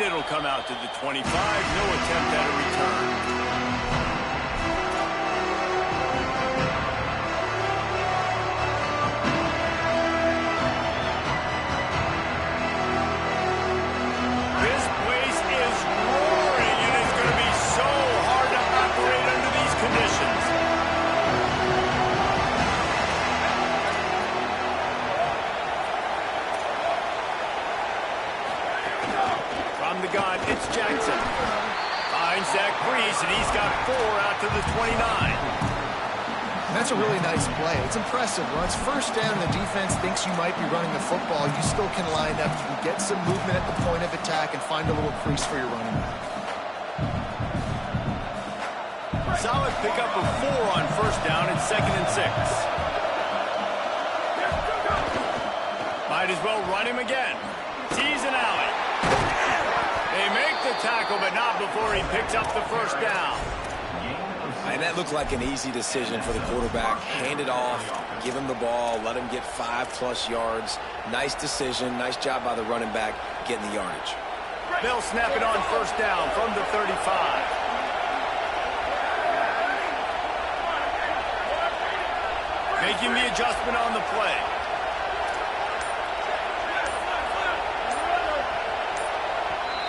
And it'll come out to the 25. No attempt at a return. This place is roaring, and it's going to be so hard to operate under these conditions. From the gun, it's Jackson. Finds that crease, and he's got 4 out to the 29. And that's a really nice play. It's impressive. When it's first down and the defense thinks you might be running the football, you still can line up. You can get some movement at the point of attack and find a little crease for your running back. Solid pickup of 4 on first down and 2nd and 6. Might as well run him again. Tease an alley. They make the tackle, but not before he picks up the first down. And that looked like an easy decision for the quarterback. Hand it off, give him the ball, let him get 5+ yards. Nice decision. Nice job by the running back getting the yardage. They'll snap it on first down from the 35. Making the adjustment on the play.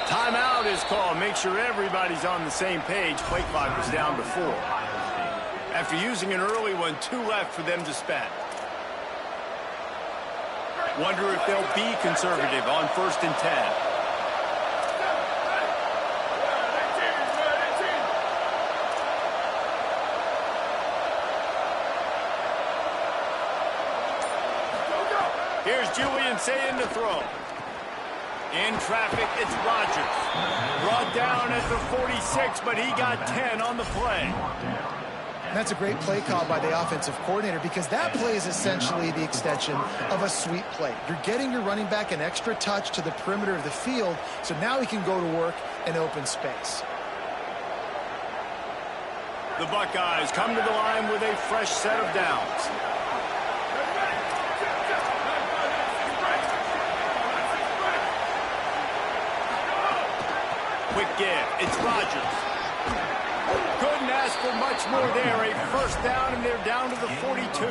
Timeout is called. Make sure everybody's on the same page. Play clock was down to 4. After using an early one, 2 left for them to spend. Wonder if they'll be conservative on 1st and 10. Here's Julian saying to throw. In traffic, it's Rodgers. Brought down at the 46, but he got 10 on the play. And that's a great play call by the offensive coordinator because that play is essentially the extension of a sweep play. You're getting your running back an extra touch to the perimeter of the field, so now he can go to work in open space. The Buckeyes come to the line with a fresh set of downs. Quick give. It's Rodgers. Couldn't ask for much more there. A first down, and they're down to the 42.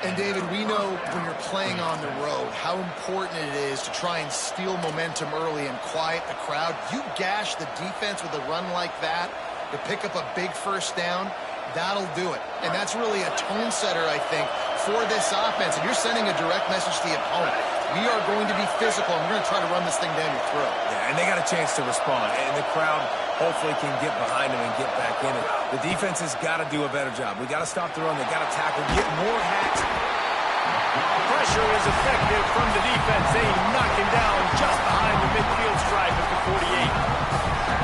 And, David, we know when you're playing on the road how important it is to try and steal momentum early and quiet the crowd. You gash the defense with a run like that to pick up a big first down, that'll do it. And that's really a tone setter, I think, for this offense. And you're sending a direct message to the opponent. We are going to be physical, and we're going to try to run this thing down your throat. Yeah, and they got a chance to respond. And the crowd hopefully can get behind them and get back in it. The defense has got to do a better job. We got to stop the run. They got to tackle, get more hats. Pressure is effective from the defense. They knock him down just behind the midfield stripe at the 48.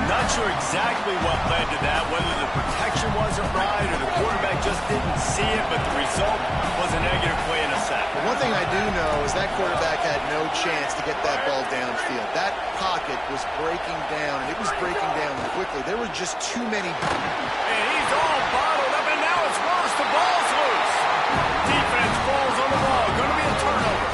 Not sure exactly what led to that, whether the protection wasn't right or the quarterback just didn't see it, but the result was a negative play and a sack. But one thing I do know is that quarterback had no chance to get that ball downfield. That pocket was breaking down, and it was breaking down quickly. There were just too many. And he's all bottled up, and now it's worse. The ball's loose. Defense falls on the ball. Going to be a turnover.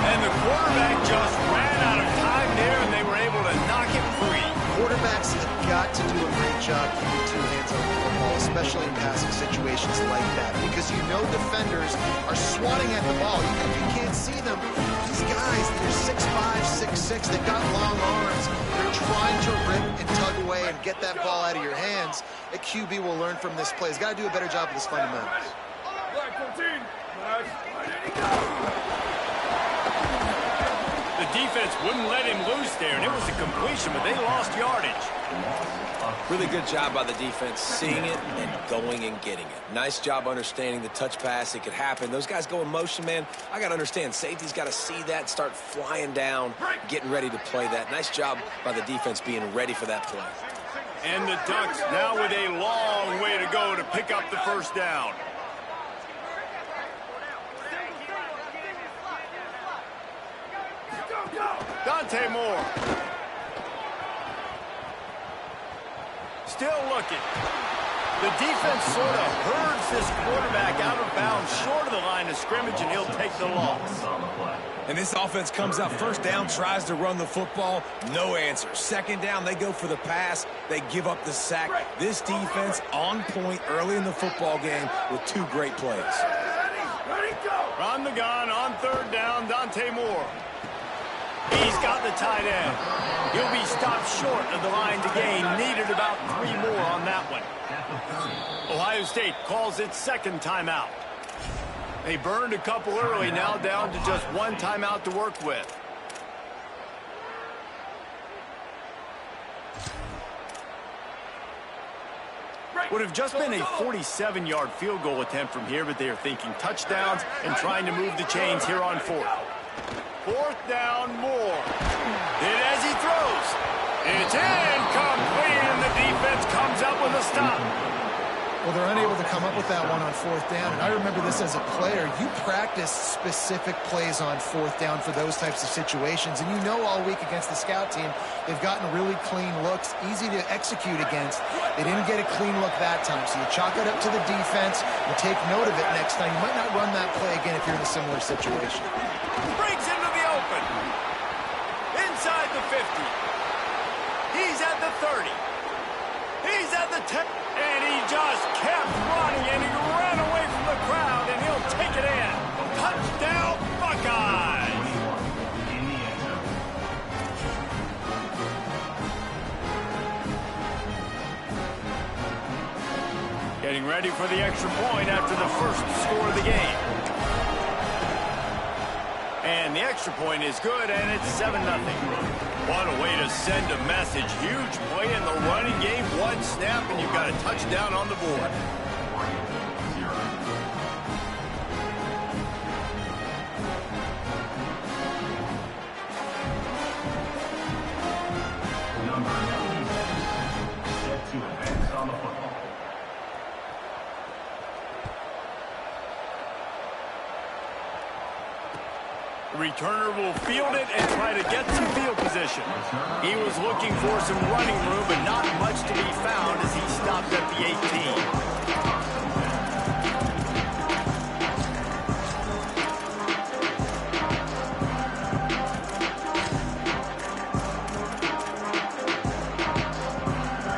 And the quarterback just ran out of time there, and they were able to knock it free. Quarterbacks have got to do a great job keeping 2 hands on the football, especially in passing situations like that, because you know defenders are swatting at the ball. Even if you can't see them, these guys, they're 6'5", 6'6", they've got long arms. They're trying to rip and tug away and get that ball out of your hands. A QB will learn from this play. He's got to do a better job of his fundamentals. The defense wouldn't let him loose there, and it was a completion, but they lost yardage. Really good job by the defense, seeing it and going and getting it. Nice job understanding the touch pass. It could happen. Those guys go in motion, man. I got to understand, safety's got to see that, start flying down, getting ready to play that. Nice job by the defense being ready for that play. And the Ducks now with a long way to go to pick up the first down. Dante Moore. Still looking. The defense sort of heard this quarterback out of bounds short of the line of scrimmage, and he'll take the loss. And this offense comes out first down, tries to run the football, no answer. Second down, they go for the pass, they give up the sack. This defense on point early in the football game with two great plays. From the gun on third down, Dante Moore. He's got the tight end. He'll be stopped short of the line to gain. Needed about 3 more on that one. Ohio State calls its second timeout. They burned a couple early, now down to just 1 timeout to work with. Would have just been a 47-yard field goal attempt from here, but they are thinking touchdowns and trying to move the chains here on 4th. 4th down, Moore. Did as he throws. It's incomplete, and the defense comes up with a stop. Well, they're unable to come up with that one on 4th down. And I remember this as a player. You practice specific plays on 4th down for those types of situations. And you know all week against the scout team, they've gotten really clean looks, easy to execute against. They didn't get a clean look that time. So you chalk it up to the defense. You take note of it next time. You might not run that play again if you're in a similar situation. Breaks into the open. Inside the 50. He's at the 30. He's at the 10. And he just kept running, and he ran away from the crowd, and he'll take it in. Touchdown, Buckeyes! Getting ready for the extra point after the first score of the game. And the extra point is good, and it's 7-0. What a way to send a message. Huge play in the running game. 1 snap, and you've got a touchdown on the board. Number 96, set to advance on the football. The returner will field it and try to get some field position. He was looking for some running room, but not much to be found as he stopped at the 18.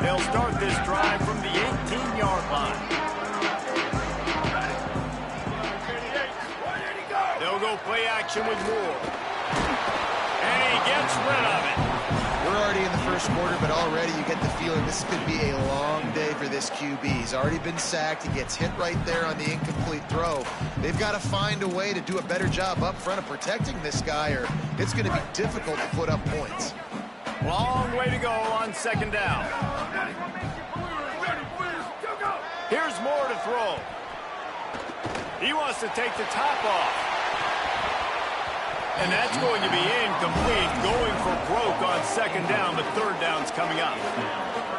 They'll start this drive from the 18-yard line. They'll go play action with Moore. And he gets rid of it. We're already in the first quarter, but already you get the feeling this could be a long day for this QB. He's already been sacked. He gets hit right there on the incomplete throw. They've got to find a way to do a better job up front of protecting this guy, or it's going to be difficult to put up points. Long way to go on second down. Here's Moore to throw. He wants to take the top off. And that's going to be incomplete, going for broke on second down, but third down's coming up.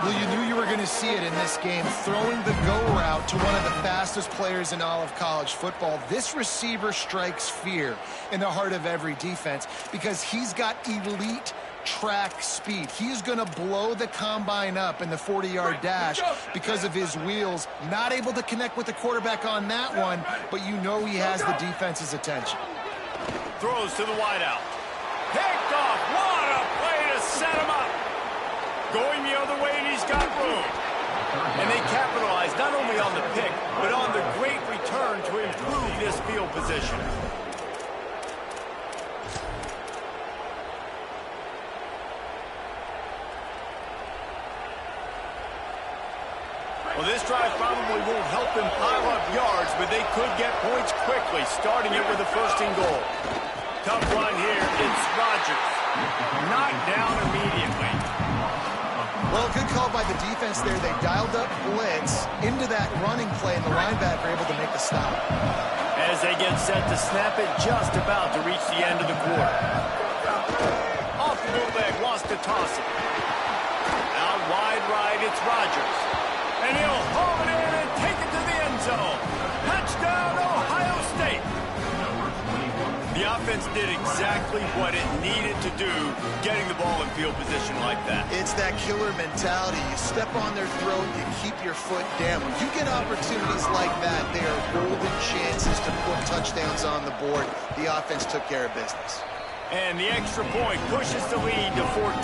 Well, you knew you were going to see it in this game, throwing the go route to one of the fastest players in all of college football. This receiver strikes fear in the heart of every defense because he's got elite track speed. He's going to blow the combine up in the 40-yard dash because of his wheels. Not able to connect with the quarterback on that one, but you know he has the defense's attention. Throws to the wideout. Picked off. What a play to set him up. Going the other way, and he's got room. And they capitalize not only on the pick, but on the great return to improve this field position. Well, this drive probably won't help them pile up yards, but they could get points quickly, starting it with a first and goal. Tough run here. It's Rodgers. Knocked down immediately. Well, good call by the defense there. They dialed up blitz into that running play, and the linebacker able to make the stop. As they get set to snap it, just about to reach the end of the quarter. Off the bootleg, wants to toss it. Out wide right, it's Rodgers. And he'll haul it in and take it to the end zone. Touchdown, Ohio State. The defense did exactly what it needed to do, getting the ball in field position like that. It's that killer mentality. You step on their throat, you keep your foot down. When you get opportunities like that, they are golden chances to put touchdowns on the board. The offense took care of business. And the extra point pushes the lead to 14.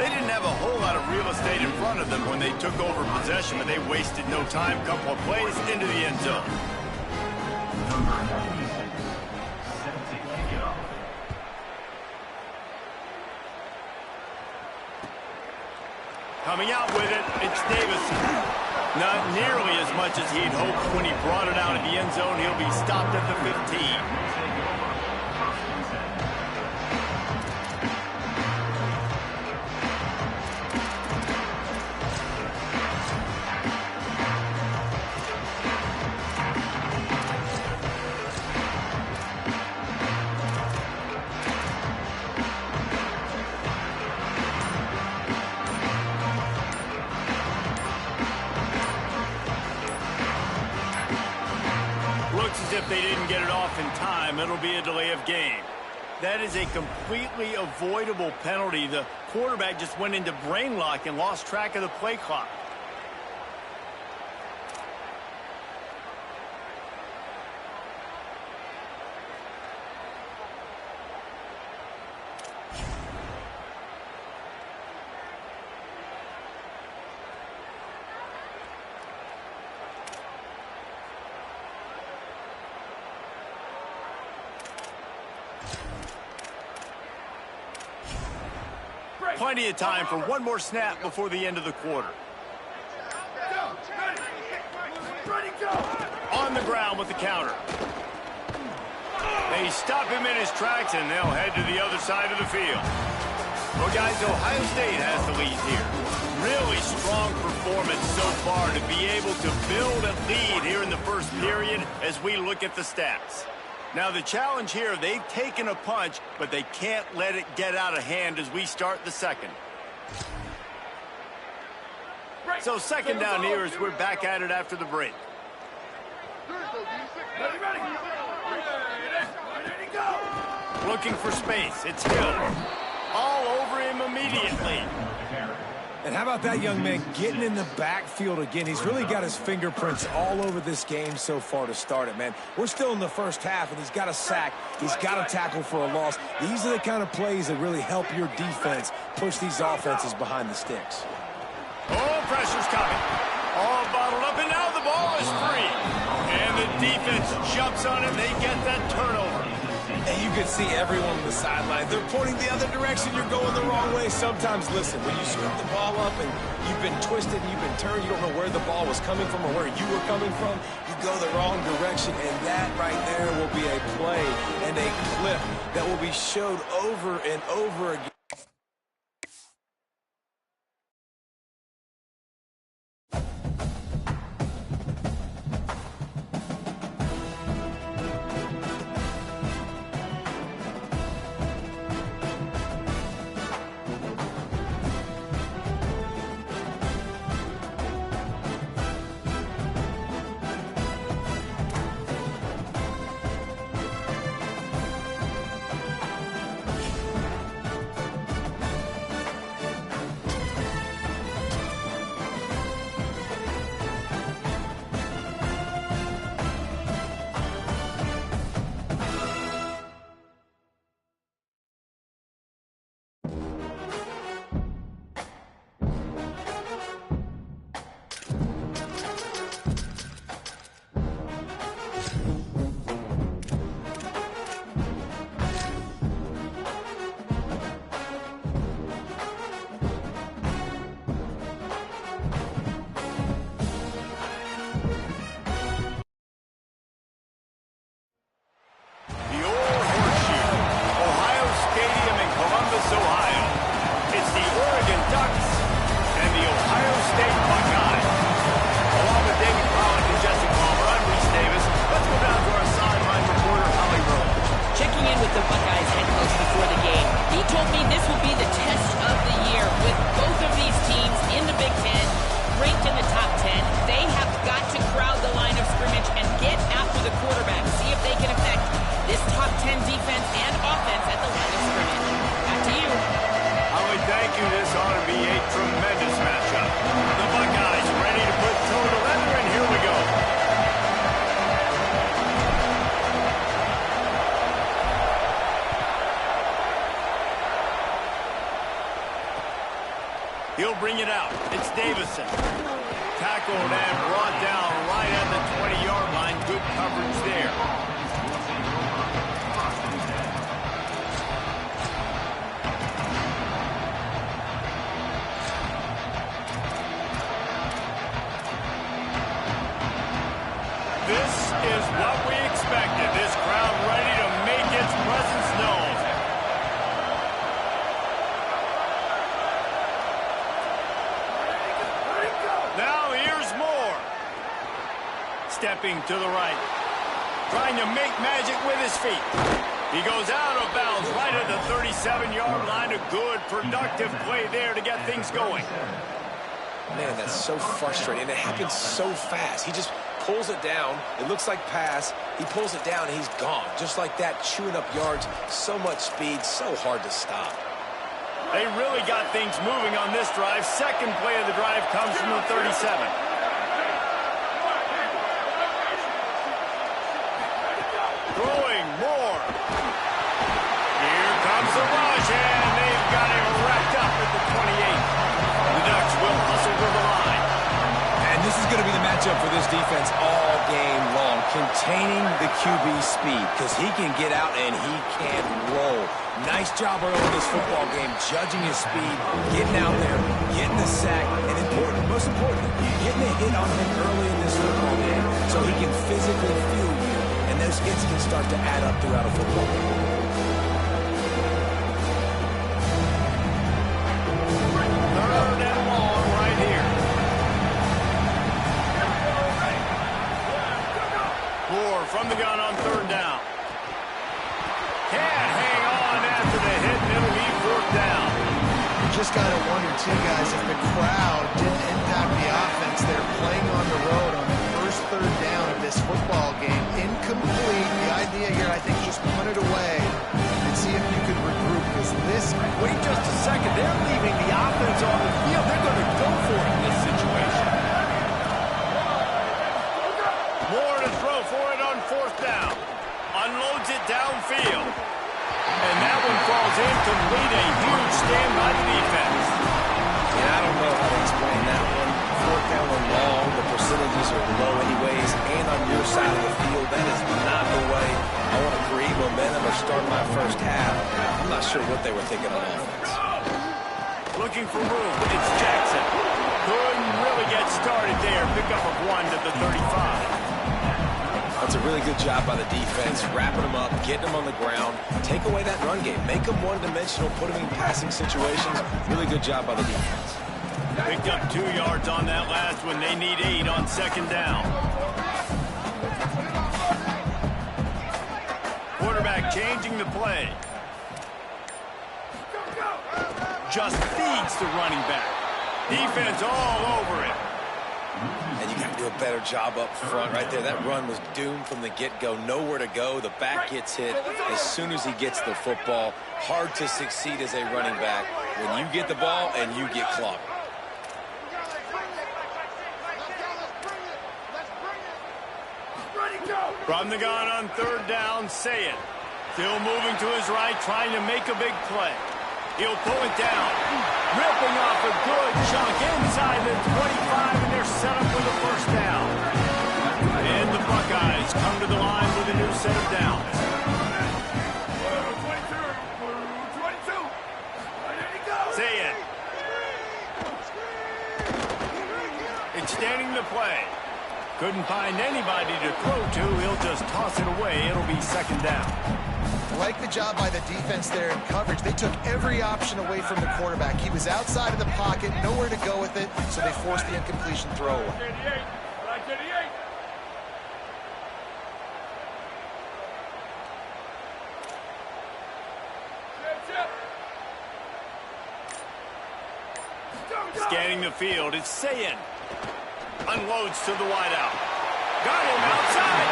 They didn't have a whole lot of real estate in front of them when they took over possession, but they wasted no time. Couple of plays into the end zone. Number 96, set to kick it off. Coming out with it, it's Davison. Not nearly as much as he'd hoped when he brought it out of the end zone. He'll be stopped at the 15. As if they didn't get it off in time, it'll be a delay of game. That is a completely avoidable penalty. The quarterback just went into brain lock and lost track of the play clock. Plenty of time for one more snap before the end of the quarter. On the ground with the counter. They stop him in his tracks, and they'll head to the other side of the field. Well, guys, Ohio State has the lead here. Really strong performance so far to be able to build a lead here in the first period as we look at the stats. Now, the challenge here, they've taken a punch, but they can't let it get out of hand as we start the second. So second down here as we're back at it after the break. Looking for space. It's Hill. All over him immediately. And how about that young man getting in the backfield again? He's really got his fingerprints all over this game so far to start it, man. We're still in the first half, and he's got a sack. He's got a tackle for a loss. These are the kind of plays that really help your defense push these offenses behind the sticks. Oh, pressure's coming. All bottled up, and now the ball is free. And the defense jumps on him. They get that turnover. And you can see everyone on the sideline. They're pointing the other direction. You're going the wrong way. Sometimes, listen, when you scoop the ball up and you've been twisted and you've been turned, you don't know where the ball was coming from or where you were coming from, you go the wrong direction, and that right there will be a play and a clip that will be showed over and over again. He'll bring it out. It's Davison. Tackled and brought down right at the 20-yard line. Good coverage there. This is what we expected. This crowd ready to make its presence known. Now here's Moore. Stepping to the right. Trying to make magic with his feet. He goes out of bounds right at the 37-yard line. A good, productive play there to get things going. Man, that's so frustrating. And it happens so fast. He just pulls it down. It looks like pass. He pulls it down, and he's gone. Just like that, chewing up yards. So much speed, so hard to stop. They really got things moving on this drive. Second play of the drive comes from the 37. Throwing more. Here comes the rush, and they've got him wrapped up at the 28. The Ducks will hustle to the line. And this is going to be the matchup for this defense all game long, containing the QB speed, because he can get out and he can roll. Nice job early in this football game, judging his speed, getting out there, getting the sack, and most importantly, getting a hit on him early in this football game so he can physically fuel you, and those hits can start to add up throughout a football game. Third and long right here. Moore from the gun on third down. Can't hang on after the hit, and it'll be fourth down. You just got to wonder, too, guys, if the crowd didn't impact the offense. They're playing on the road on the first third down of this football game. Incomplete. The idea here, I think, just put it away and see if you could regroup, because this... Wait just a second. They're leaving the offense on the field. They're going to go for it in this situation. Moore to throw for it on fourth down. Unloads it downfield. And that one falls incomplete. A huge stand by the defense. Yeah, I don't know how to explain that one. Fourth down and long, the percentages are low anyways, and on your side of the field, that is not the way I want to create momentum or start my first half. I'm not sure what they were thinking on offense. Looking for room. It's Jackson. Couldn't really get started there. Pickup of 1 to the 35. That's a really good job by the defense, wrapping them up, getting them on the ground, take away that run game, make them one-dimensional, put them in passing situations. Really good job by the defense. Picked up 2 yards on that last one. They need 8 on second down. Quarterback changing the play. Just feeds the running back. Defense all over it. And you got to do a better job up front right there. That run was doomed from the get-go. Nowhere to go. The back gets hit as soon as he gets the football. Hard to succeed as a running back when you get the ball and you get clogged. From the gun on third down, Say It. Still moving to his right, trying to make a big play. He'll pull it down. Ripping off a good chunk inside the 25, and they're set up for the first down. And the Buckeyes come to the line with a new set of downs. 22. Say It. Extending the play. Couldn't find anybody to throw to. He'll just toss it away. It'll be second down. Like the job by the defense there in coverage. They took every option away from the quarterback. He was outside of the pocket, nowhere to go with it, so they forced the incompletion throw away. Scanning the field, it's Say It. Unloads to the wideout. Got him outside.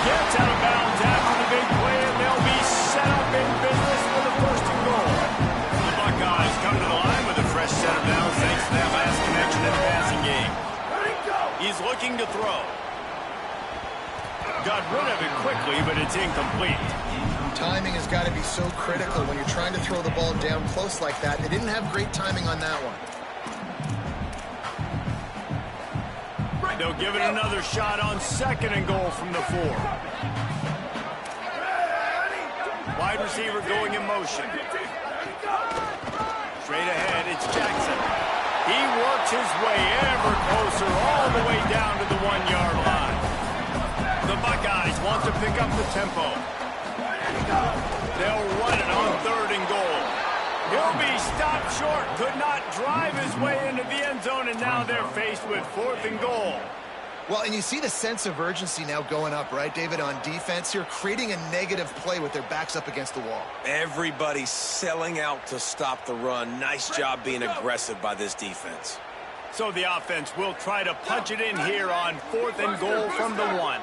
Gets out of bounds after the big play, and they'll be set up in business for the first and goal. The Buckeyes come to the line with a fresh set of downs thanks to that last connection in the passing game. He's looking to throw. Got rid of it quickly, but it's incomplete. Timing has got to be so critical when you're trying to throw the ball down close like that. They didn't have great timing on that one. They'll give it another shot on 2nd and goal from the 4. Wide receiver going in motion. Straight ahead, it's Jackson. He works his way ever closer all the way down to the 1-yard line. The Buckeyes want to pick up the tempo. They'll run it on 3rd and goal. He'll be stopped short, could not drive his way into the end zone, and now they're faced with 4th and goal. Well, and you see the sense of urgency now going up, right, David, on defense here, creating a negative play with their backs up against the wall. Everybody's selling out to stop the run. Nice job being aggressive by this defense. So the offense will try to punch it in here on 4th and goal from the 1.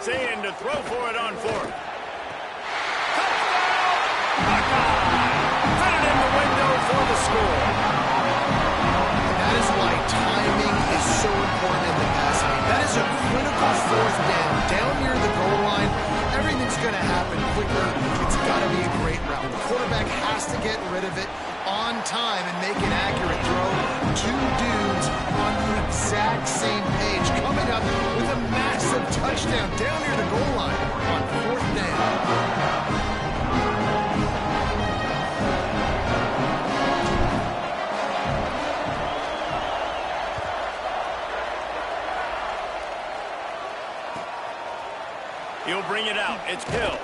Saying to throw for it on 4th. Put it in the window for the score. And that is why timing is so important in the passing game. That is a critical 4th down. Down near the goal line, everything's going to happen quicker. It's got to be a great route. The quarterback has to get rid of it on time and make an accurate throw. 2 dudes on the exact same page coming up with a massive touchdown down near the goal line on 4th down. He'll bring it out. It's Hill.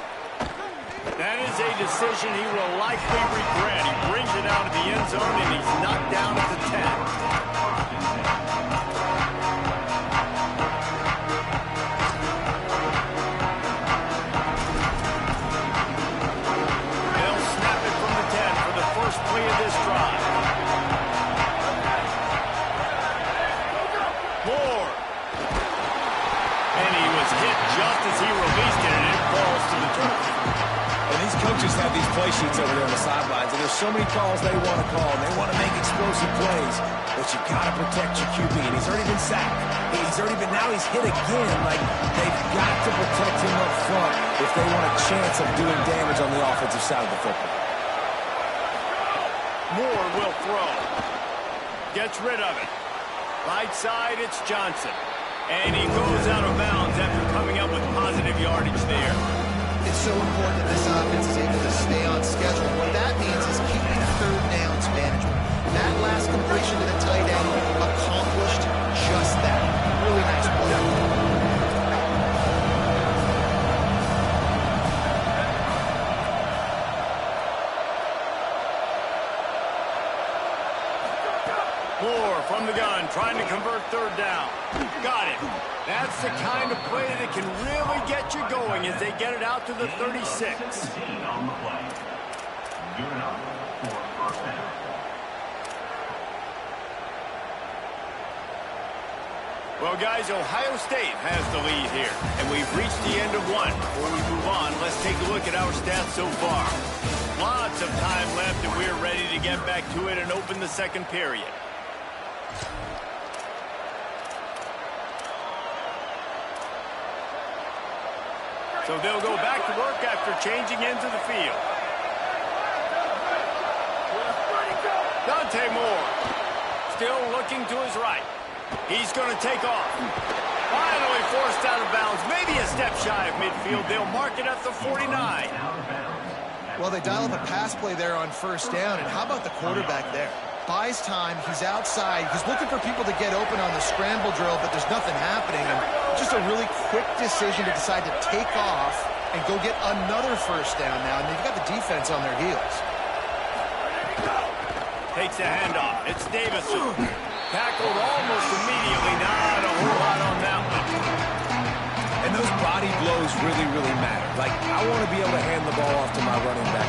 That is a decision he will likely regret. He brings it out of the end zone, and he's knocked down at the 10. They'll snap it from the 10 for the first play of this drive. Moore. And he was hit just as he released it, and it falls to the turf. And these coaches have these play sheets over there on the sidelines, and there's so many calls they want to call, and they want to make explosive plays, but you got to protect your QB, and he's already been sacked. Now he's hit again. Like, they've got to protect him up front if they want a chance of doing damage on the offensive side of the football. Moore will throw. Gets rid of it. Right side, it's Johnson. And he goes out of bounds after coming up with positive yardage there. It's so important that this offense is able to stay on schedule. What that means is keeping 3rd downs management. That last completion to the tight end accomplished just that. Really nice play. Moore from the gun, trying to convert 3rd down. Got it. That's the kind of play that can really get you going as they get it out to the 36. On the play. Give it up for 1st down. Well, guys, Ohio State has the lead here, and we've reached the end of 1. Before we move on, let's take a look at our stats so far. Lots of time left, and we're ready to get back to it and open the 2nd period. So they'll go back to work after changing into the field. Dante Moore still looking to his right. He's going to take off. Finally forced out of bounds. Maybe a step shy of midfield. They'll mark it at the 49. Well, they dial up a pass play there on 1st down, and how about the quarterback there? Buys time, he's outside, he's looking for people to get open on the scramble drill, but there's nothing happening, and just a really quick decision to decide to take off and go get another 1st down now, and they've got the defense on their heels. Takes the handoff. It's Davison. Tackled almost immediately. Not a whole lot on that one. And those body blows really, really matter. Like, I want to be able to hand the ball off to my running back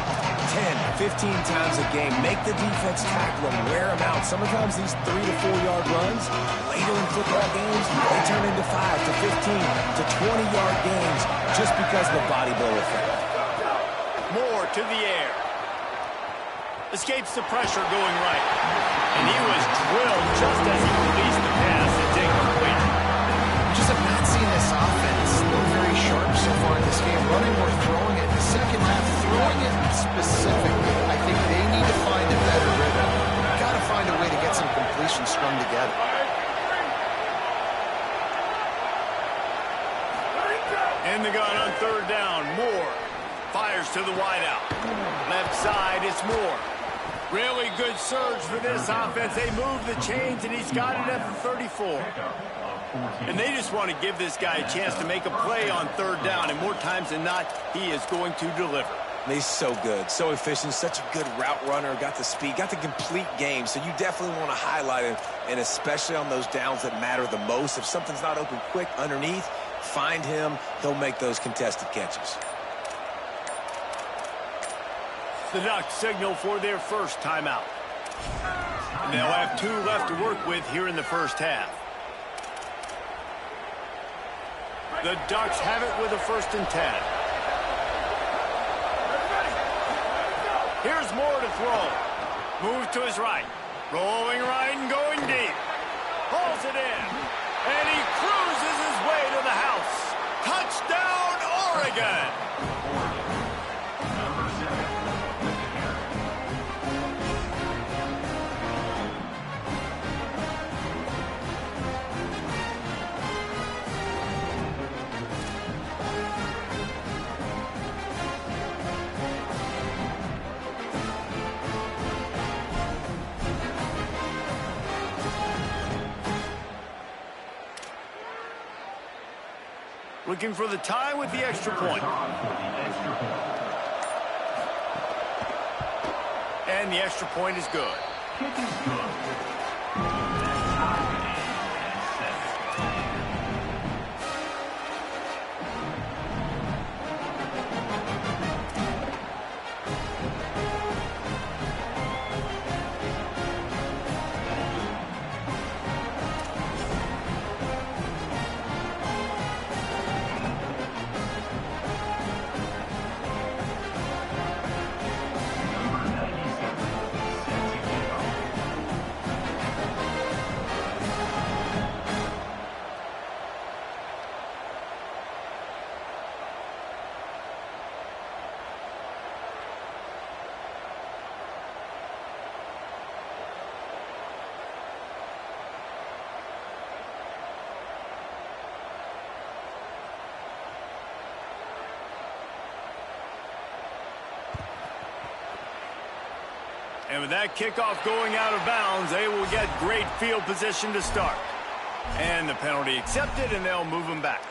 10, 15 times a game. Make the defense tackle them, wear them out. Sometimes these 3 to 4 yard runs, later in football games, they turn into 5 to 15 to 20 yard games just because of the body blow effect. Moore to the air. Escapes the pressure going right. And he was drilled just as he released the pass. It's incomplete. Just have not seen this offense look very sharp so far in this this game, running or throwing it. In the second half, throwing it specifically, I think they need to find a better rhythm. Got to find a way to get some completions strung together. In the gun on third down, Moore fires to the wideout. Left side, it's Moore. Really good surge for this offense. They move the chains, and he's got it at the 34. And they just want to give this guy a chance to make a play on third down, and more times than not, he is going to deliver. He's so good, so efficient, such a good route runner, got the speed, got the complete game, so you definitely want to highlight him, and especially on those downs that matter the most. If something's not open quick underneath, find him, he'll make those contested catches. The Ducks signal for their first timeout. And they'll have 2 left to work with here in the first half. The Ducks have it with a 1st and 10. Here's Moore to throw. Moves to his right. Rolling right and going deep. Pulls it in. And he cruises his way to the house. Touchdown, Oregon! Looking for the tie with the extra point. And the extra point is good. And with that kickoff going out of bounds, they will get great field position to start. And the penalty accepted, and they'll move them back.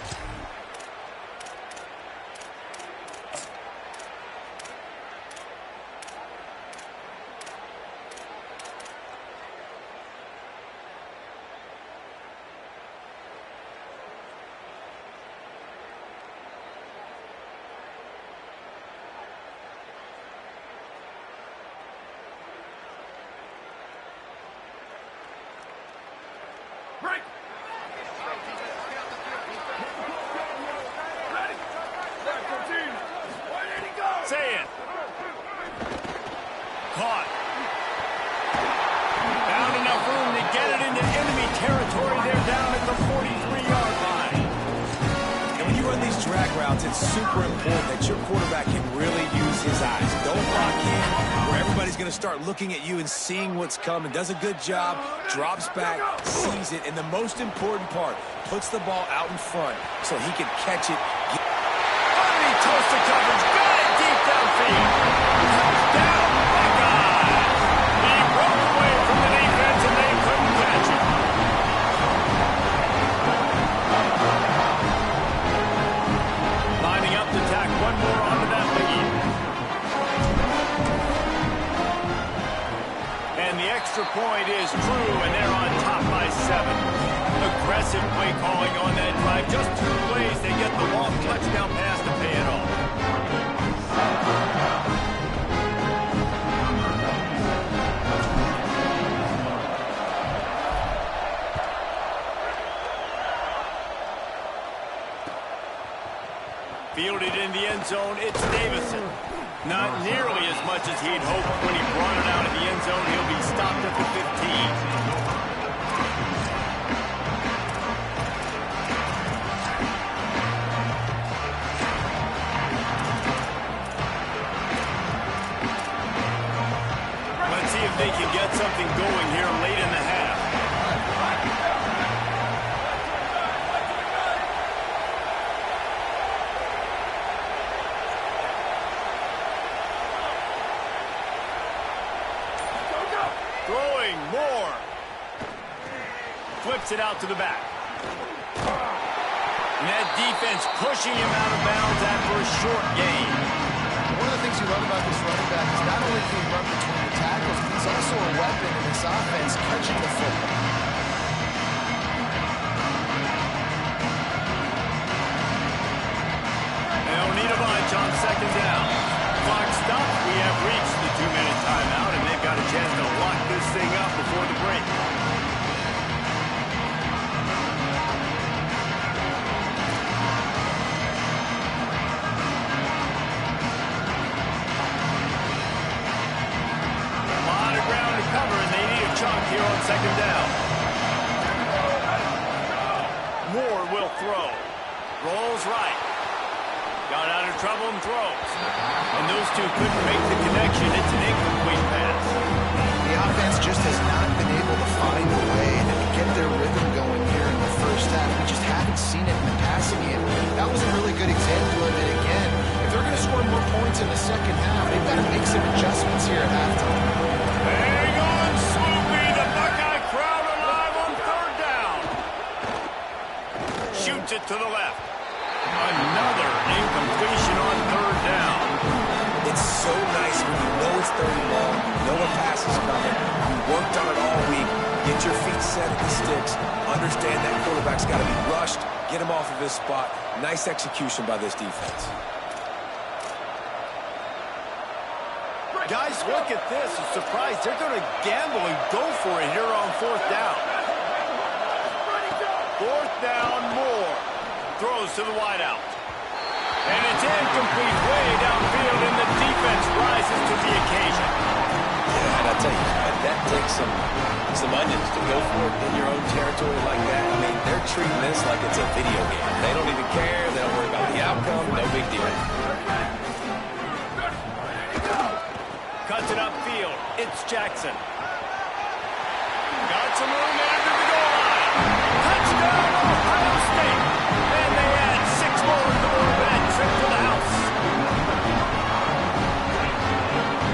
Say it. Caught. Found enough room to get it into enemy territory. They're down at the 43-yard line. And when you run these drag routes, it's super important that your quarterback can really use his eyes. Don't lock in where everybody's going to start looking at you and seeing what's coming. Does a good job, drops back, sees it, and the most important part, puts the ball out in front so he can catch it. Underneath toasted coverage. Got it deep downfield. Touchdown, Buckeyes. He broke away from the defense, and they couldn't catch it. Lining up to tack one more onto that lead. And the extra point is true, and they're on top by 7. Aggressive play calling on that drive. Just 2 plays, they get the long touchdown pass to pay it off. Fielded in the end zone, it's Davison. Not nearly as much as he'd hoped when he brought it out of the end zone. He'll be stopped at the 15. if they can get something going here late in the half. Throwing more. Flips it out to the back. And that defense pushing him out of bounds after a short gain. One of the things you love about this running back is not only can he run between the tackles, but he's also a weapon in this offense catching the football. They don't need a bunch on second down. Clock stopped. We have reached the 2-minute timeout, and they've got a chance to lock this thing up before the break. Here on second down. Moore will throw. Rolls right. Got out of trouble and throws. And those two couldn't make the connection. It's an incomplete pass. The offense just has not been able to find a way to get their rhythm going here in the first half. We just haven't seen it in the passing game. That was a really good example of it again. If they're going to score more points in the second half, they've got to make some adjustments here at halftime. Hang on, Sloopy. The Buckeye crowd alive on third down. Shoots it to the left. Another incompletion on third down. It's so nice when you know it's third and long, you know a pass is coming, you worked on it all week, get your feet set at the sticks, understand that quarterback's got to be rushed, get him off of his spot. Nice execution by this defense. Guys, look at this. I'm surprised they're going to gamble and go for it here on fourth down. Fourth down, Moore. Throws to the wideout. And it's incomplete way downfield, and the defense rises to the occasion. Yeah, and I tell you, that takes some onions to go for it in your own territory like that. I mean, they're treating this like it's a video game. They don't even care. They don't worry about the outcome. No big deal. Cuts it upfield. It's Jackson. Got some room after the goal line. Touchdown, Ohio State. And they add 6 more to the board for that trip to the house.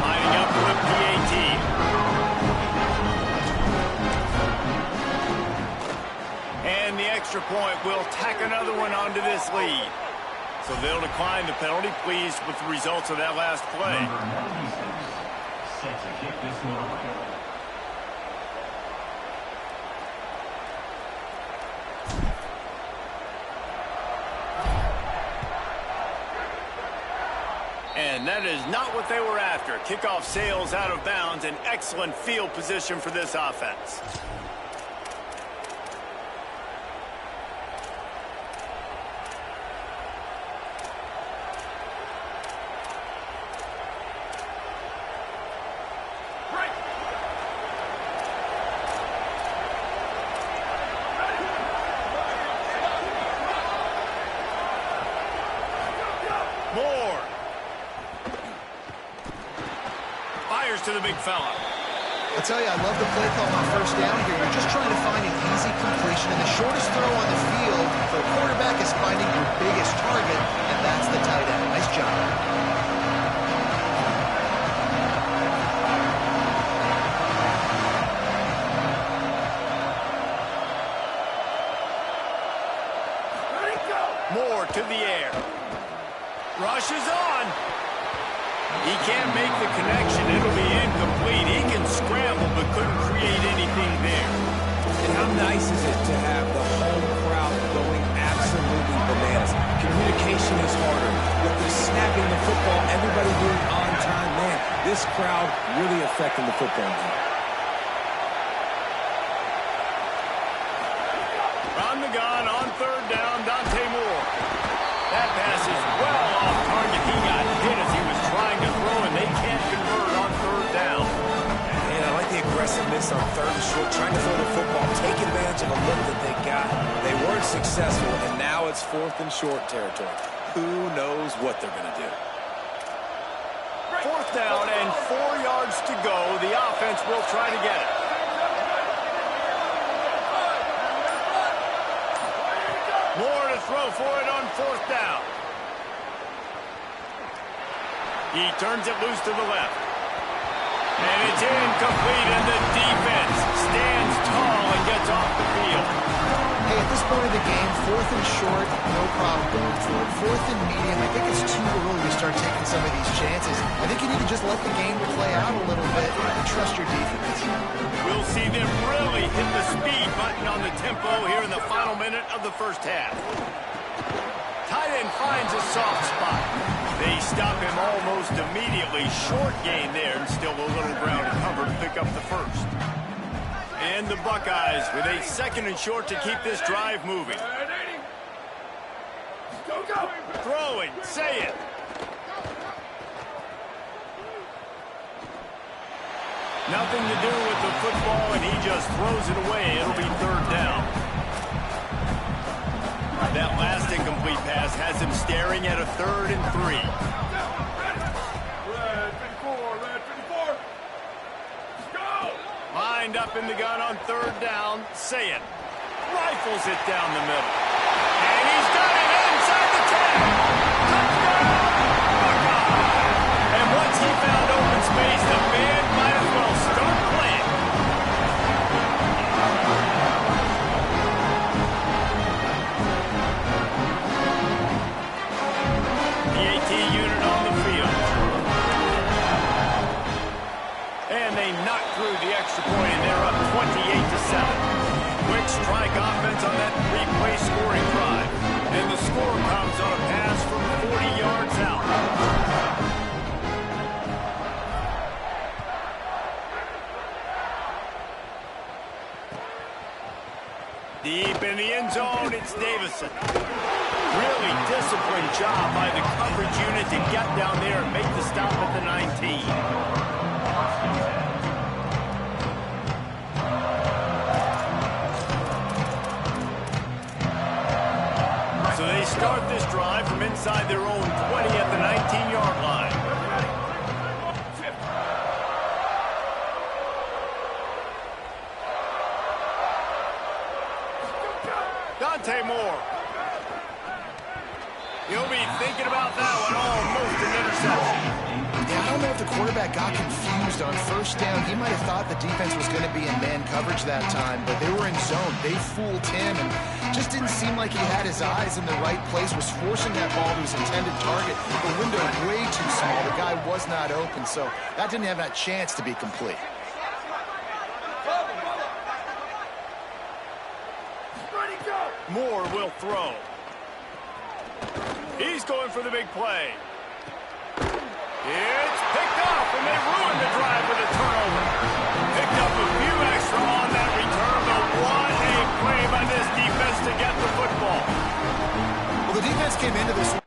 Lining up for the PAT. And the extra point will tack another one onto this lead. So they'll decline the penalty, pleased with the results of that last play. Number 96, set to kick this one away. And that is not what they were after. Kickoff sails out of bounds, and excellent field position for this offense. Moore. Fires to the big fella. I'll tell you, I love the play call on first down here. You're just trying to find an easy completion, and the shortest throw on the field for the quarterback is finding your biggest target, and that's the tight end. Nice job. Moore to the air. Rushes on. He can't make the connection. It'll be incomplete. He can scramble but couldn't create anything there. And how nice is it to have the home crowd going absolutely bananas? Communication is harder. With the snapping the football, everybody doing on time. Man, this crowd really affecting the football game. On the gun, on third down, Dante Moore. That pass is well off target. He got hit as he was trying to throw, and they can't convert on third down. And I like the aggressiveness on third and short, trying to throw the football, take advantage of a look that they got. They weren't successful, and now it's fourth and short territory. Who knows what they're going to do? Fourth down and 4 yards to go. The offense defense will try to get it. Moore to throw for it on 4th down. He turns it loose to the left. And it's incomplete, and the defense stands tall and gets off the field. Hey, at this point of the game, 4th and short, no problem going for it. 4th and medium, I think it's too early to start taking some of these chances. I think you need to just let the game play out a little bit and trust your defense. We'll see them really hit the speed button on the tempo here in the final minute of the first half. Tight end finds a soft spot. They stop him almost immediately. Short gain there, and still a little ground to cover to pick up the first. And the Buckeyes with a 2nd and short to keep this drive moving. Go. Throwing, say it. Nothing to do with the football, and he just throws it away. It'll be 3rd down. That last incomplete pass has him staring at a 3rd and 3. Red 54. Let's go. Lined up in the gun on 3rd down. Say it. Rifles it down the middle. And he's got it inside the 10. Touchdown, Buckeye. And once he found open space, the band might as well start playing. The AT unit on the field. And they knock through the extra point, and they're up 28-7. Quick strike offense on that 3-play scoring drive. And the score comes on a pass from 40 yards out. Deep in the end zone, it's Davison. Really disciplined job by the coverage unit to get down there and make the stop at the 19. So they start this drive from inside their own 20 at the 19-yard line. Dante Moore. He'll be thinking about that one. Almost an interception. Yeah, I don't know if the quarterback got confused on 1st down. He might have thought the defense was going to be in man coverage that time, but they were in zone. They fooled him and just didn't seem like he had his eyes in the right place, was forcing that ball to his intended target. The window way too small. The guy was not open, so that didn't have that chance to be complete. Moore will throw. He's going for the big play. It's picked off, and they ruined the drive with a turnover. Picked up a few extra on that return, but what a play by this defense to get the football. Well, the defense came into this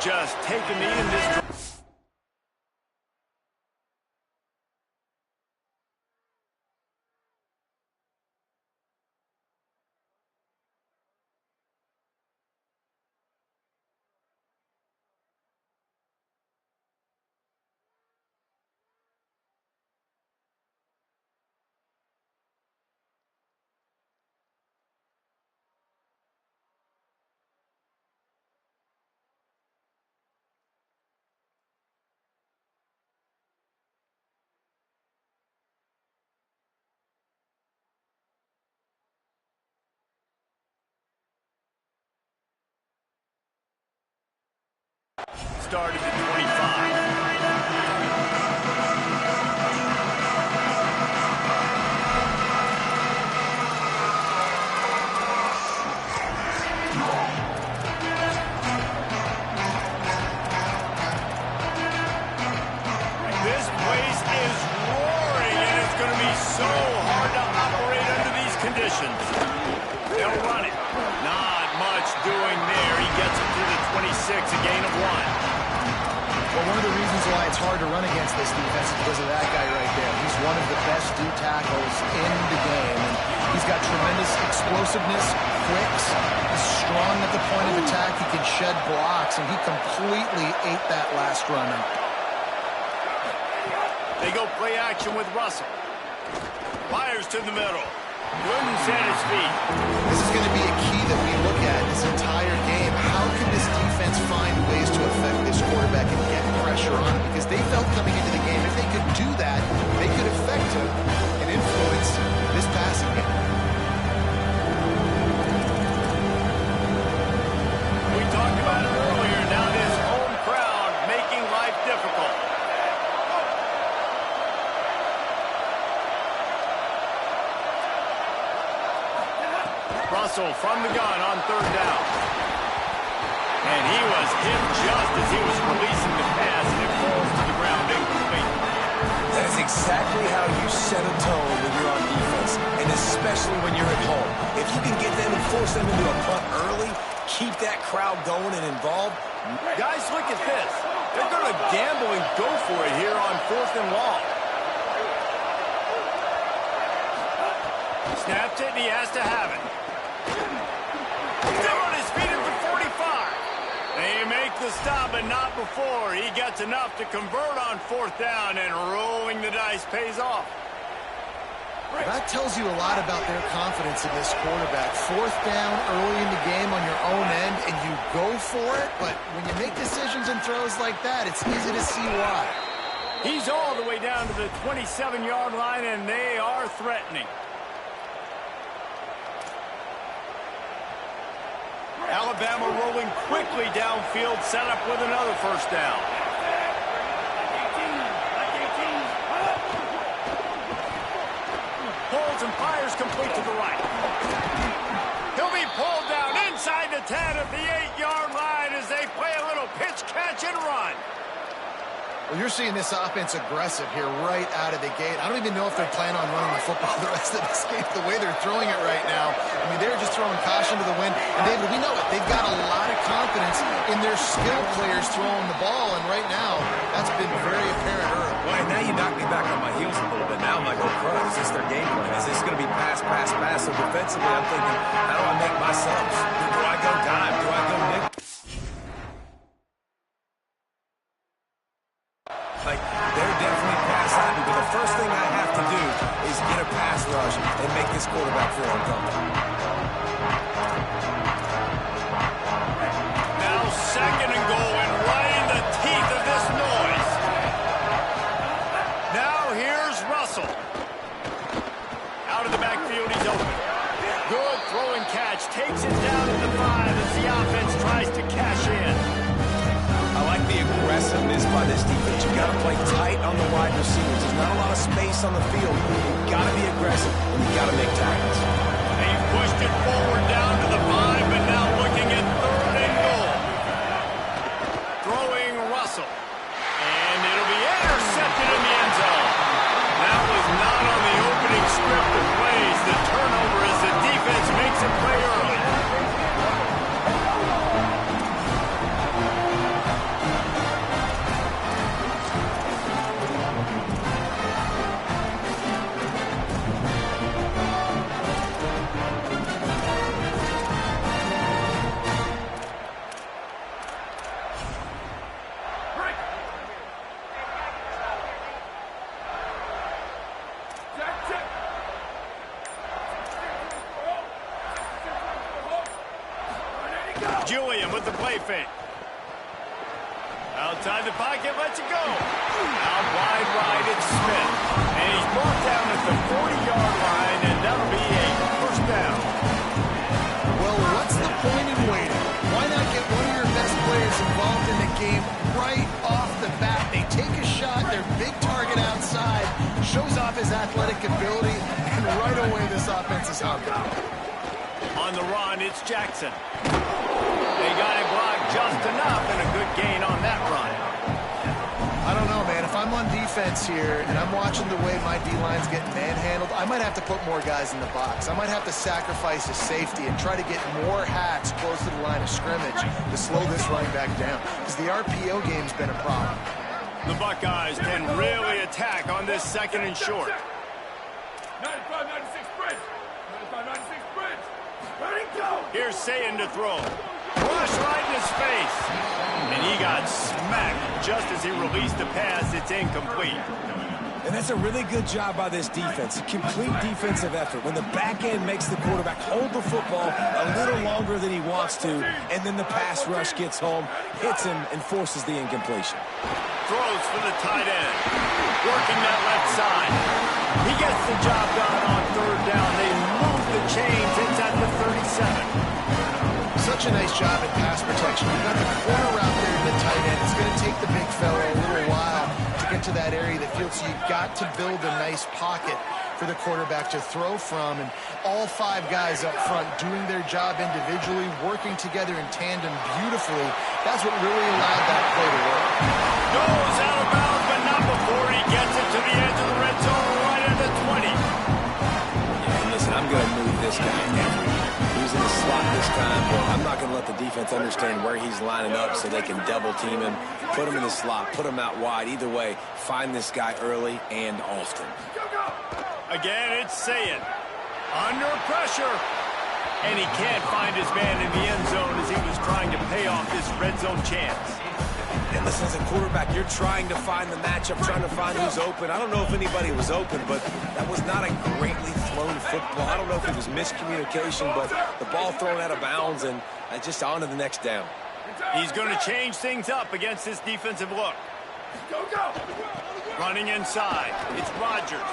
just take a knee in this. Started at 25. This place is roaring, and it's going to be so hard to operate under these conditions. They'll run it. Not much doing there. He gets it to the 26, a gain of 1. Well, one of the reasons why it's hard to run against this defense is because of that guy right there. He's one of the best D tackles in the game. And he's got tremendous explosiveness, quicks. He's strong at the point of attack. He can shed blocks, and he completely ate that last run up. They go play action with Russell. Fires to the middle. Glutton's at his feet. This is going to be a key that we look at this entire game. How can this defense find ways to affect this quarterback and get pressure on him? Because they felt coming into the game, if they could do that, they could affect him and influence this passing game. We talked about it earlier. Now this home crowd making life difficult. Russell from the gun on 3rd down. And he was hit just as he was releasing the pass, and it falls to the ground incomplete. That is exactly how you set a tone when you're on defense, and especially when you're at home. If you can get them and force them into a punt early, keep that crowd going and involved. Guys, look at this. They're going to gamble and go for it here on 4th and long. Snaps it, and he has to have it. Still on his feet at the 45. They make the stop, but not before. He gets enough to convert on 4th down, and rolling the dice pays off. That tells you a lot about their confidence in this quarterback. 4th down early in the game on your own end, and you go for it, but when you make decisions and throws like that, it's easy to see why. He's all the way down to the 27-yard line, and they are threatening. Alabama rolling quickly downfield, set up with another 1st down. Pulls and fires complete to the right. He'll be pulled down inside the 10 at the 8-yard line as they play a little pitch, catch, and run. Well, you're seeing this offense aggressive here right out of the gate. I don't even know if they're planning on running the football the rest of this game, the way they're throwing it right now. I mean, they're just throwing caution to the wind. And, David, we know it. They've got a lot of confidence in their skill players throwing the ball, and right now, that's been very apparent early. Well, and now you knock me back on my heels a little bit. Now I'm like, oh, crud, is this their game plan? Is this going to be pass, pass, pass? So defensively, I'm thinking, how do I make my subs? Do I go dime? Do I go nickel? Like, they're definitely pass happy, but the first thing I have to do is get a pass rush and make this quarterback feel uncomfortable. Now 2nd and goal, and right in the teeth of this noise. Now here's Russell. Out of the backfield, he's open. Good throw and catch. Takes it down to the 5 as the offense tries to cash in. I like the aggressiveness by this defense. You got to play tight on the wide receivers. There's not a lot of space on the field. You've got to be aggressive, and you've got to make tackles. They've pushed it forward down to the 5, but now looking at 3rd and goal. Throwing Russell. And it'll be intercepted in the end zone. That was not on the opening script of plays. The turnover as the defense makes a play early. Julian with the play fake. Outside the pocket, lets it go. Out wide right, it's Smith. And he's brought down at the 40-yard line, and that'll be a first down. Well, what's the point in waiting? Why not get one of your best players involved in the game right off the bat? They take a shot, their big target outside, shows off his athletic ability, and right away this offense is humming. On the run, it's Jackson. They got it blocked just enough, and a good gain on that run. I don't know, man. If I'm on defense here and I'm watching the way my D-line's getting manhandled, I might have to put more guys in the box. I might have to sacrifice a safety and try to get more hats close to the line of scrimmage to slow this running back down, because the RPO game's been a problem. The Buckeyes can really attack on this second and short. 95-96 bridge. 95-96 bridge. Ready, go. Here's Sayin to throw. Rush right in his face. And he got smacked just as he released the pass. It's incomplete. And that's a really good job by this defense. A complete defensive effort. When the back end makes the quarterback hold the football a little longer than he wants to, and then the pass rush gets home, hits him, and forces the incompletion. Throws for the tight end. Working that left side. He gets the job done on third down. They move the chains. It's at the 37. Such a nice job in pass protection. You've got the corner out there in the tight end. It's going to take the big fella a little while to get to that area of the field, so you've got to build a nice pocket for the quarterback to throw from. And all five guys up front doing their job individually, working together in tandem beautifully. That's what really allowed that play to work. Goes out of bounds, but not before he gets it to the edge of the red zone right at the 20. Yeah, listen, I'm going to move this guy everywhere. He's in the slot this time, but I'm not going to let the defense understand where he's lining up so they can double team him, put him in the slot, put him out wide. Either way, find this guy early and often. Again, it's Sayin. Under pressure. And he can't find his man in the end zone as he was trying to pay off this red zone chance. And listen, as a quarterback, you're trying to find the matchup, trying to find who's open. I don't know if anybody was open, but that was not a greatly thrown football. I don't know if it was miscommunication, but the ball thrown out of bounds and just on to the next down. He's going to change things up against this defensive look. Running inside. It's Rodgers.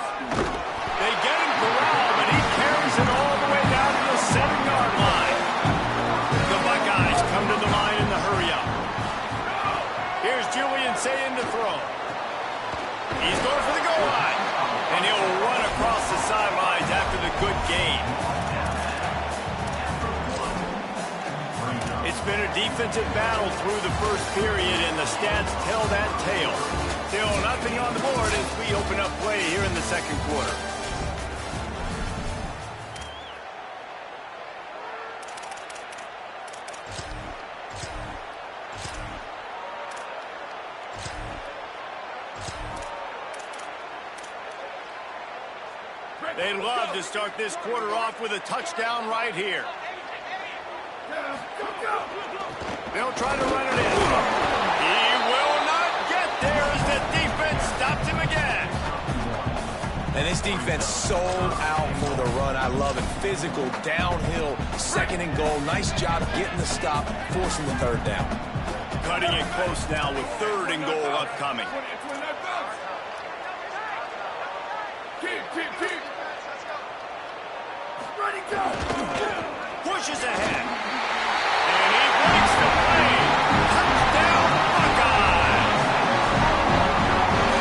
They get him corralled, but he carries it all the way down to the 7-yard line. The Buckeyes come to the line in the hurry-up. Here's Julian Sayin to throw. He's going for the goal line. And he'll run across the sidelines after the good gain. It's been a defensive battle through the first period, and the stats tell that tale. Still nothing on the board as we open up play here in the second quarter. They'd love to start this quarter off with a touchdown right here. They'll try to run it in. He will not get there as the defense stops him again. And this defense sold out for the run. I love it. Physical, downhill, second and goal. Nice job getting the stop, forcing the third down. Cutting it close now with third and goal upcoming. Keep. Ready, go. Pushes ahead. And he breaks the play. Touchdown, Buckeyes.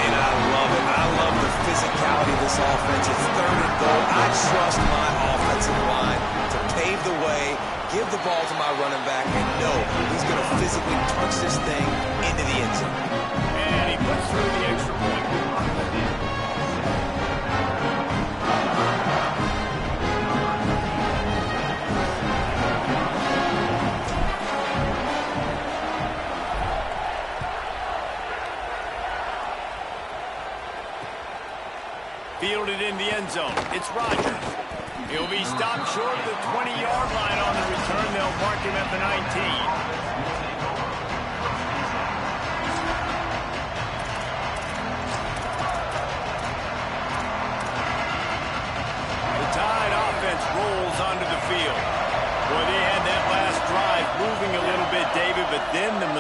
And I love it. I love the physicality of this offense. It's third and goal. I trust my offensive line to pave the way, give the ball to my running back, and know he's going to physically punch this thing into the end zone. And he puts through the extra point. Fielded in the end zone. It's Rodgers. He'll be stopped short of the 20-yard line on the return. They'll mark him at the 19. The Tide offense rolls onto the field. Boy, they had that last drive moving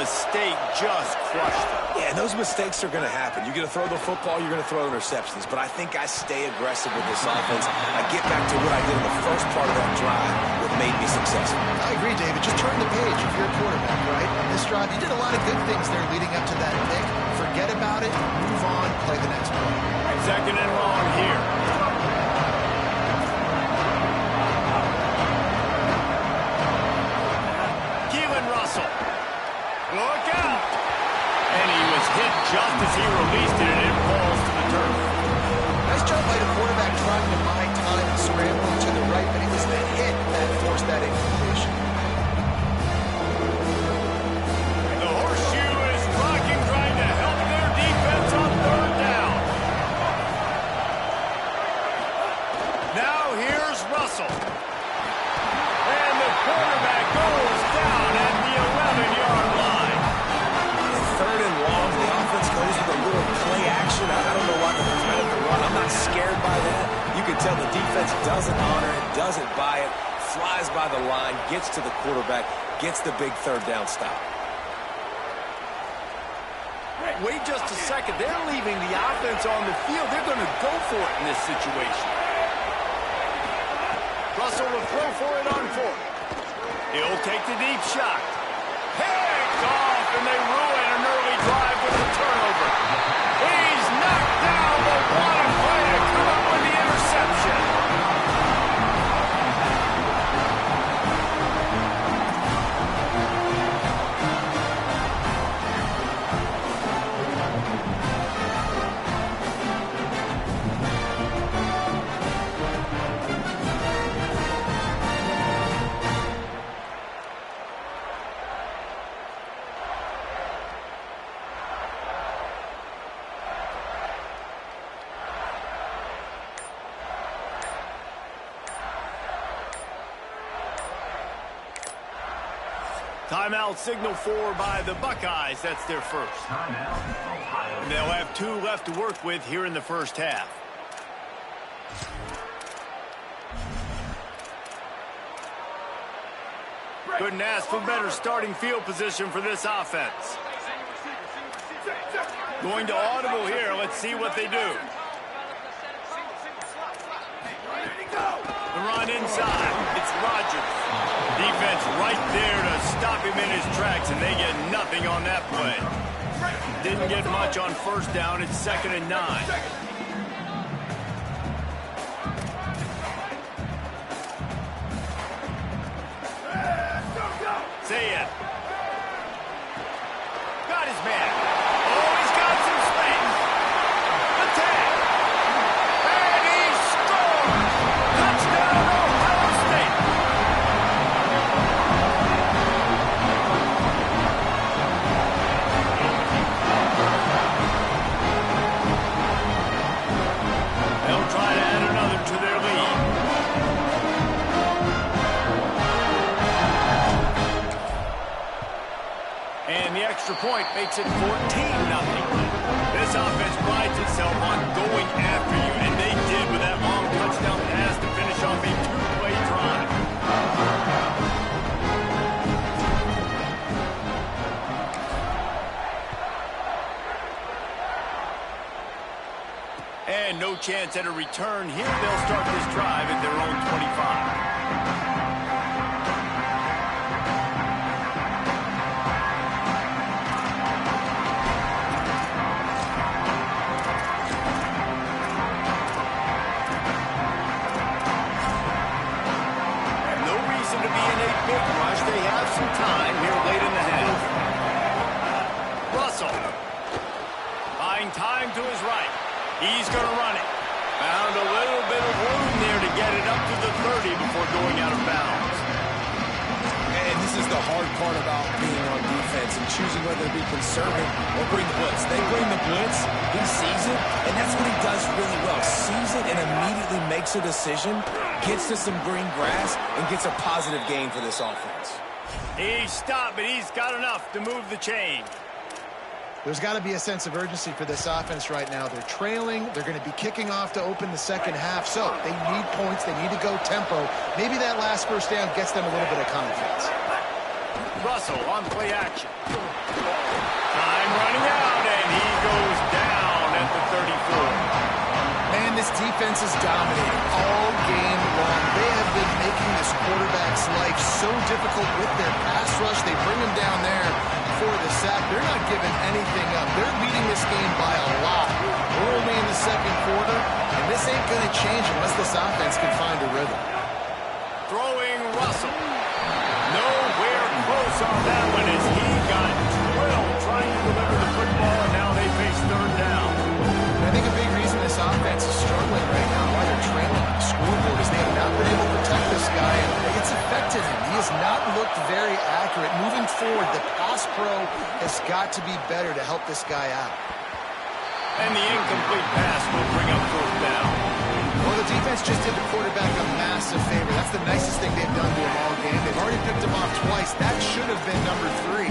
mistake just crushed him. Yeah, those mistakes are going to happen. You're going to throw the football, you're going to throw interceptions. But I think I stay aggressive with this offense. I get back to what I did in the first part of that drive that made me successful. I agree, David. Just turn the page if you're a quarterback, right? On this drive, you did a lot of good things there leading up to that pick. Forget about it, move on, play the next play. Second and long here. Look out! And he was hit just as he released it, and it falls to the turf. Nice job by the quarterback trying to buy time and scrambling to the right, but it was the hit that forced that incompletion. The horseshoe is rocking, trying to help their defense on third down. Now here's Russell. And the quarterback goes down at the 11-yard line. Third and long, the offense goes with a little play action. I don't know why they're threat of the run. I'm not scared by that. You can tell the defense doesn't honor it, doesn't buy it, flies by the line, gets to the quarterback, gets the big third down stop. Wait just a second. They're leaving the offense on the field. They're going to go for it in this situation. Russell will throw for it on fourth. He'll take the deep shot. Picked off, and they ruin an early drive with a turnover. He's knocked down, but what a play to come up with the interception. Timeout signal for by the Buckeyes. That's their first. And they'll have 2 left to work with here in the first half. Couldn't ask for better starting field position for this offense. Going to audible here. Let's see what they do. The run inside. It's Rodgers. Defense right there to stop him in his tracks, and they get nothing on that play. Didn't get much on first down. It's 2nd and 9. Say it. Got his man. Oh, he's got some space. Attack. And he scores. Touchdown, Ohio State. They'll try to add another to their lead. And the extra point makes it 14-0. This offense prides itself on going after you, and they did with that long touchdown pass to finish off a 2-play drive. And no chance at a return here. They'll start this drive at their own 25. Big rush. They have some time here late in the half. Russell. Buying time to his right. He's going to run it. Found a little bit of room there to get it up to the 30 before going out of bounds. And this is the hard part about being on defense and choosing whether to be conservative or bring the blitz. They bring the blitz, he sees it, and that's what he does really well. Sees it and immediately makes a decision, gets to some green grass, and gets a positive gain for this offense. He stopped, but he's got enough to move the chain. There's got to be a sense of urgency for this offense right now. They're trailing. They're going to be kicking off to open the second half. So they need points. They need to go tempo. Maybe that last first down gets them a little bit of confidence. Russell on play action. running out, and he goes down at the 34. Man, this defense is dominating all game long. They have been making this quarterback's life so difficult with their pass rush. They bring him down there for the sack. They're not giving anything up. They're leading this game by a lot. We're only in the second quarter, and this ain't going to change unless this offense can find a rhythm. Throwing Russell. Nowhere close on that one as he got drilled trying to deliver the football, and now they face third down. I think a big reason this offense is struggling right now, why they're trailing on the scoreboard, is they have not been able to protect this guy, and it's affected him. He has not looked very accurate. Moving forward, the pass pro has got to be better to help this guy out. And the incomplete pass will bring up fourth down. Well, the defense just did the quarterback a massive favor. That's the nicest thing they've done to him all game. They've already picked him off twice. That should have been number 3.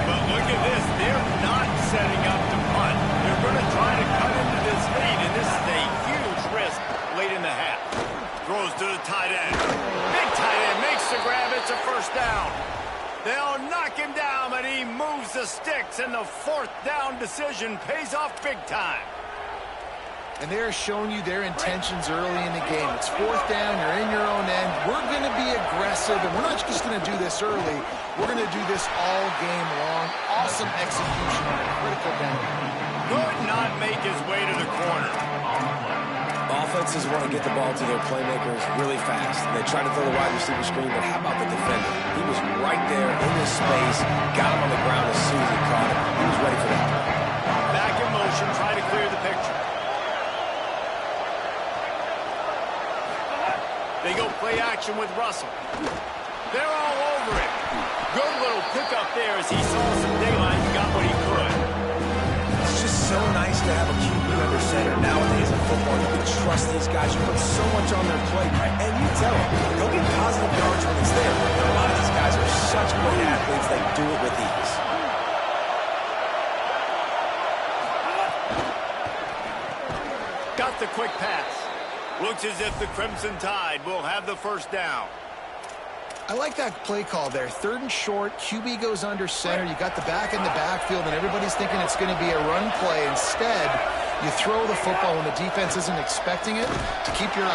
But look at this. They're not setting up to punt. They're going to try to cut into this lead, and this is a huge risk late in the half. Throws to the tight end. Big tight end makes the grab. It's a first down. They'll knock him down, but he moves the sticks, and the fourth down decision pays off big time. And they're showing you their intentions early in the game. It's fourth down. You're in your own end. We're going to be aggressive, and we're not just going to do this early. We're going to do this all game long. Awesome execution on a critical down. Could not make his way to the corner. Offenses want to get the ball to their playmakers really fast. And they try to throw the wide receiver screen, but how about the defender? He was right there in his space, got him on the ground as soon as he caught him. He was ready for that. Back in motion, try to clear the picture. They go play action with Russell. They're all over it. Good little pickup there as he saw some daylight and got what he could. It's just so nice to have a QB under center. Nowadays in football, you can trust these guys. You put so much on their plate, and you tell them, they'll get positive yards when it's there. But a lot of these guys are such great athletes, they do it with ease. Got the quick pass. Looks as if the Crimson Tide will have the first down. I like that play call there. Third and short, QB goes under center. You got the back in the backfield, and everybody's thinking it's going to be a run play. Instead, you throw the football when the defense isn't expecting it to keep your